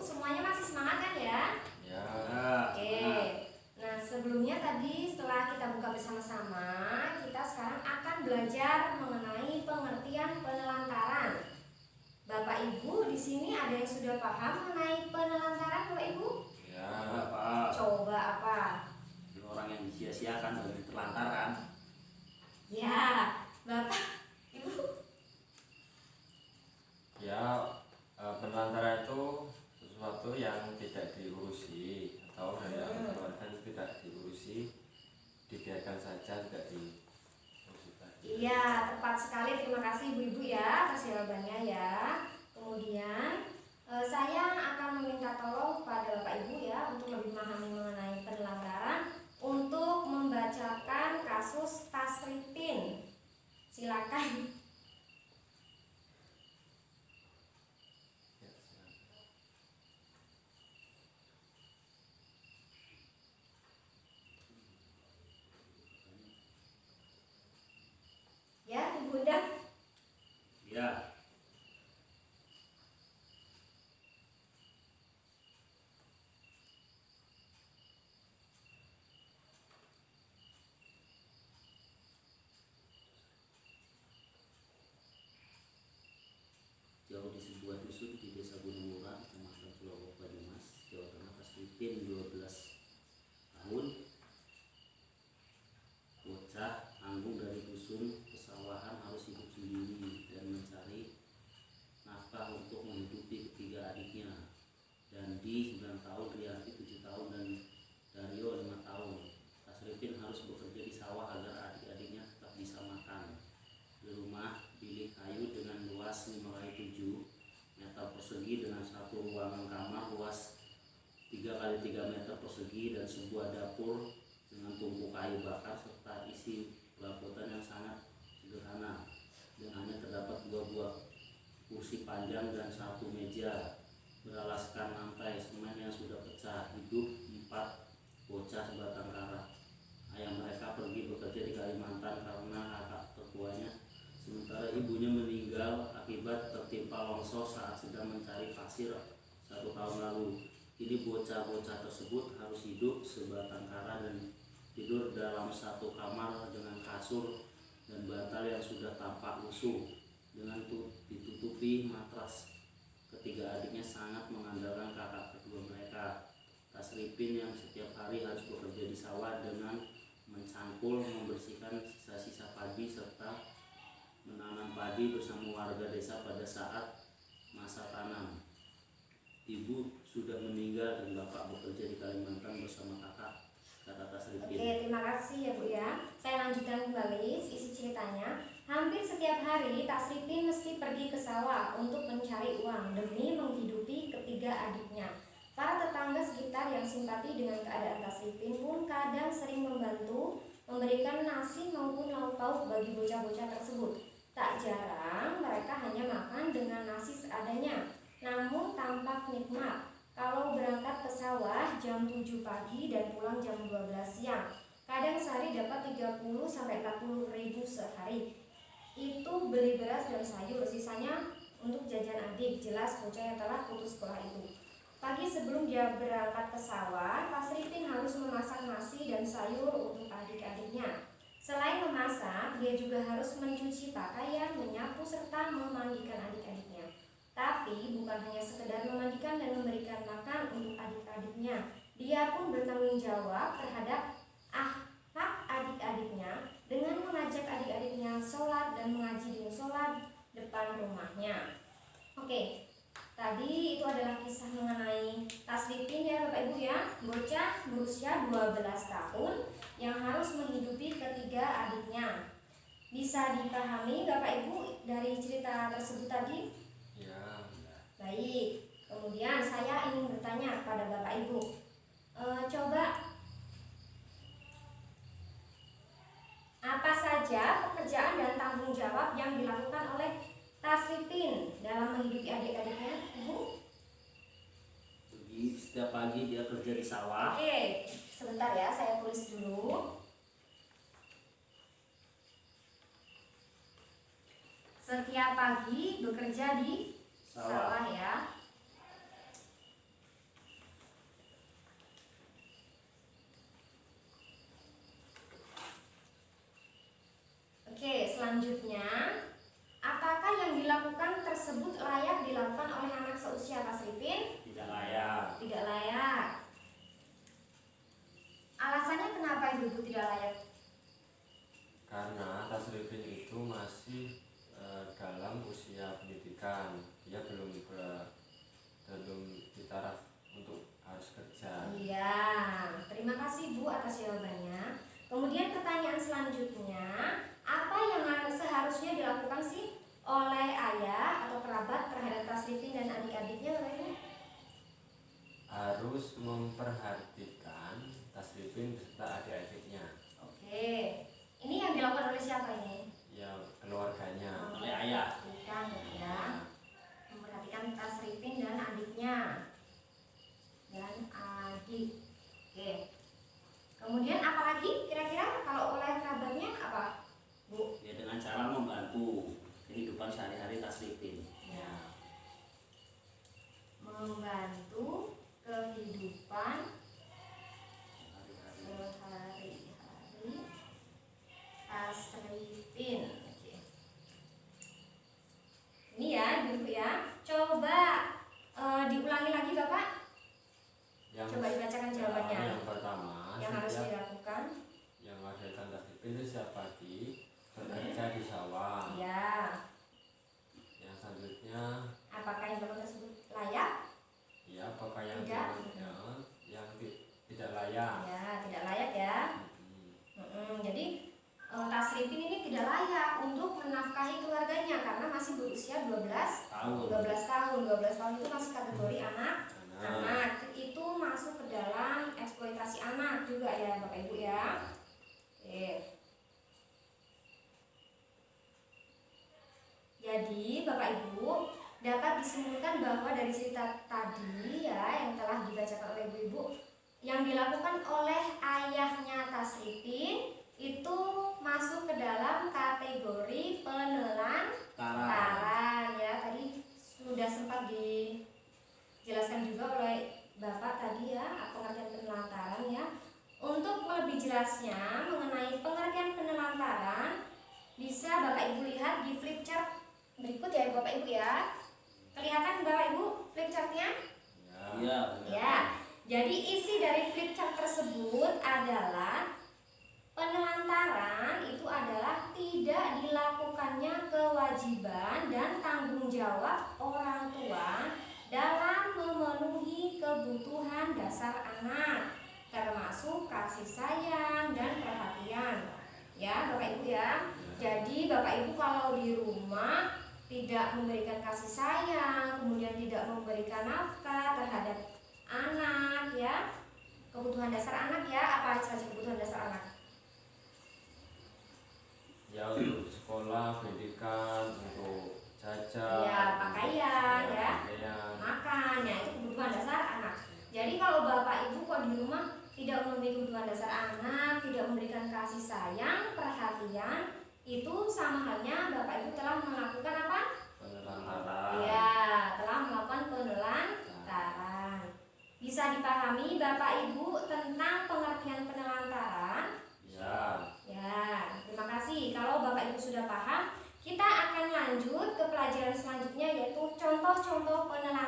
semuanya masih semangat kan ya? Ya. Oke. Nah, sebelumnya tadi setelah kita buka bersama-sama, kita sekarang akan belajar mengenai pengertian penelantaran. Bapak Ibu di sini ada yang sudah paham mengenai penelantaran, Bapak Ibu? Ya. Coba apa? Orang yang disia-siakan dan ditelantarkan. Ya, Bapak Ibu. Ya, penelantaran itu sesuatu yang tidak diurusi atau dari keluarga tidak diurusi, dibiarkan saja, tidak diurusi. Iya, tepat sekali. Terima kasih Ibu-ibu ya atas jawabannya ya. Kemudian saya akan meminta tolong kepada Bapak Ibu ya untuk lebih memahami mengenai penelantaran untuk membacakan kasus Tasripin. Silakan. Ya, Ibu Bunda. Ya. Jauh di sebuah dusun di desa Gunung Murah, Kecamatan Pulau Banyumas, Jawa Tengah, Tasripin 12 tahun, bocah anggung dari dusun pesawahan, harus hidup sendiri dan mencari nafkah untuk menghidupi ketiga adiknya. Dandi 9 tahun, Rianti 7 tahun, dan Dario 5 tahun. Tasripin harus bekerja di sawah agar adik-adiknya tetap bisa makan. Di rumah bilik kayu dengan luas 5x7 meter persegi dengan satu ruangan kamar luas 3x3 meter persegi dan sebuah dapur dengan tungku kayu bakar serta isi perabotan yang sangat sederhana, dan hanya terdapat 2 buah kursi panjang dan 1 meja beralaskan lantai semen yang sudah pecah. Hidup 4 bocah sebatang kara. Ayah mereka pergi bekerja di Kalimantan karena kakak tertuanya, sementara ibunya meninggal akibat tertimpa longsor saat sedang mencari pasir 1 tahun lalu. Kini bocah-bocah tersebut harus hidup sebatang kara dan tidur dalam 1 kamar dengan kasur dan bantal yang sudah tampak lusuh dengan ditutupi matras. Ketiga adiknya sangat mengandalkan kakak kedua mereka, Tasripin, yang setiap hari harus bekerja di sawah dengan mencangkul, membersihkan sisa-sisa padi serta menanam padi bersama warga desa pada saat masa tanam. Ibu sudah meninggal dan bapak bekerja di Kalimantan bersama kakak, kata Tasripin. Oke, terima kasih ya Bu ya. Saya lanjutkan kembali isi ceritanya. Hampir setiap hari Tasripin mesti pergi ke sawah untuk mencari uang demi menghidupi ketiga adiknya. Para tetangga sekitar yang simpati dengan keadaan Tasripin pun kadang sering membantu memberikan nasi maupun lauk pauk bagi bocah-bocah tersebut. Tak jarang mereka hanya makan dengan nasi seadanya, namun tampak nikmat. Kalau berangkat ke sawah jam 7 pagi dan pulang jam 12 siang, kadang sehari dapat 30 sampai 40 ribu sehari. Itu beli beras dan sayur, sisanya untuk jajan adik, jelas bocah yang telah putus sekolah itu. Pagi sebelum dia berangkat ke sawah, Tasripin harus memasak nasi dan sayur untuk adik-adiknya. Selain memasak, dia juga harus mencuci pakaian, menyapu, serta memandikan adik-adiknya. Tapi bukan hanya sekedar memandikan dan memberikan makan untuk adik-adiknya, dia pun bertanggung jawab terhadap akhlak adik-adiknya dengan mengajak adik-adiknya sholat dan mengaji di musola depan rumahnya. Oke, tadi itu adalah kisah mengenai Tasripin ya Bapak Ibu ya, bocah berusia 12 tahun yang harus menghidupi ketiga adiknya. Bisa dipahami Bapak Ibu dari cerita tersebut tadi? Ya. Baik, kemudian saya ingin bertanya kepada Bapak Ibu, coba apa saja pekerjaan dan tanggung jawab yang dilakukan oleh Tasripin dalam menghidupi adik-adiknya, Ibu? Setiap pagi dia kerja di sawah. Oke, sebentar ya, saya tulis dulu. Setiap pagi bekerja di sawah ya. Selanjutnya, apakah yang dilakukan tersebut layak dilakukan oleh anak seusia Tasripin? Tidak layak. Tidak layak. Alasannya kenapa ibu tidak layak? Karena Tasripin itu masih dalam usia pendidikan, dia belum di taraf untuk harus kerja. Iya, terima kasih Bu atas jawabannya. Kemudian pertanyaan selanjutnya, apa yang seharusnya dilakukan sih oleh ayah atau kerabat terhadap Tasripin dan adik-adiknya, Bapak Ibu? Harus memperhatikan Tasripin beserta adik-adiknya. Oke, ini yang dilakukan oleh siapa ini? Ya, keluarganya. Oleh ayah. Bukan ya. Memperhatikan Tasripin dan adiknya. Dan adik. Oke. Kemudian apa lagi kira-kira kalau oleh kerabatnya apa, Bu? Ya dengan cara membantu kehidupan sehari-hari Tasripin. Ya. Membantu kehidupan Sehari-hari. sehari-hari Tasripin. Oke. Ini ya, Ibu ya. Coba diulangi lagi Bapak. Coba dibacakan jawabannya. Yang pertama, Yang harus setiap dilakukan. yang melahirkan Tasripin itu setiap pagi bekerja di sawah. Ya. Yang selanjutnya, Apakah yang dilakukan tersebut layak? ya apakah yang Tidak. tidak layak. Ya, tidak layak ya. Jadi Tasripin ini tidak layak untuk menafkahi keluarganya karena masih berusia 12 Tahun. 12 tahun. 12 tahun itu masih kategori anak. Anak. Itu masuk ke dalam eksploitasi anak juga ya Bapak Ibu ya. Oke. Jadi Bapak Ibu dapat disimpulkan bahwa dari cerita tadi ya yang telah dibacakan oleh Ibu-ibu, yang dilakukan oleh ayahnya Tasripin itu masuk ke dalam kategori penelantaran ya. Tadi sudah sempat dijelaskan juga oleh Bapak tadi ya pengertian penelantaran ya. Untuk lebih jelasnya mengenai pengertian penelantaran bisa Bapak Ibu lihat di flip chart berikut ya Bapak Ibu ya. Kelihatan Bapak Ibu flip chartnya? Iya. Ya. Jadi isi dari flip chart tersebut adalah penelantaran itu adalah tidak dilakukannya kewajiban dan tanggung jawab orang tua dalam memenuhi kebutuhan dasar anak, termasuk kasih sayang dan perhatian. Ya, Bapak Ibu ya. Jadi Bapak Ibu kalau di rumah tidak memberikan kasih sayang, kemudian tidak memberikan nafkah terhadap anak ya, kebutuhan dasar anak ya, apa saja kebutuhan dasar anak? Ya, untuk sekolah, pendidikan, untuk jajan, Ya, pakaian ya, pakaian. makan ya, itu kebutuhan dasar anak. Jadi kalau Bapak Ibu kok di rumah tidak memenuhi kebutuhan dasar anak, tidak memberikan kasih sayang, perhatian, itu sama halnya Bapak Ibu telah melakukan apa? Penelantaran. Ya, telah melakukan penelantaran. Bisa dipahami Bapak Ibu tentang pengertian penelantaran? Ya. Ya, terima kasih. Kalau Bapak Ibu sudah paham, kita akan lanjut ke pelajaran selanjutnya yaitu contoh-contoh penelantaran.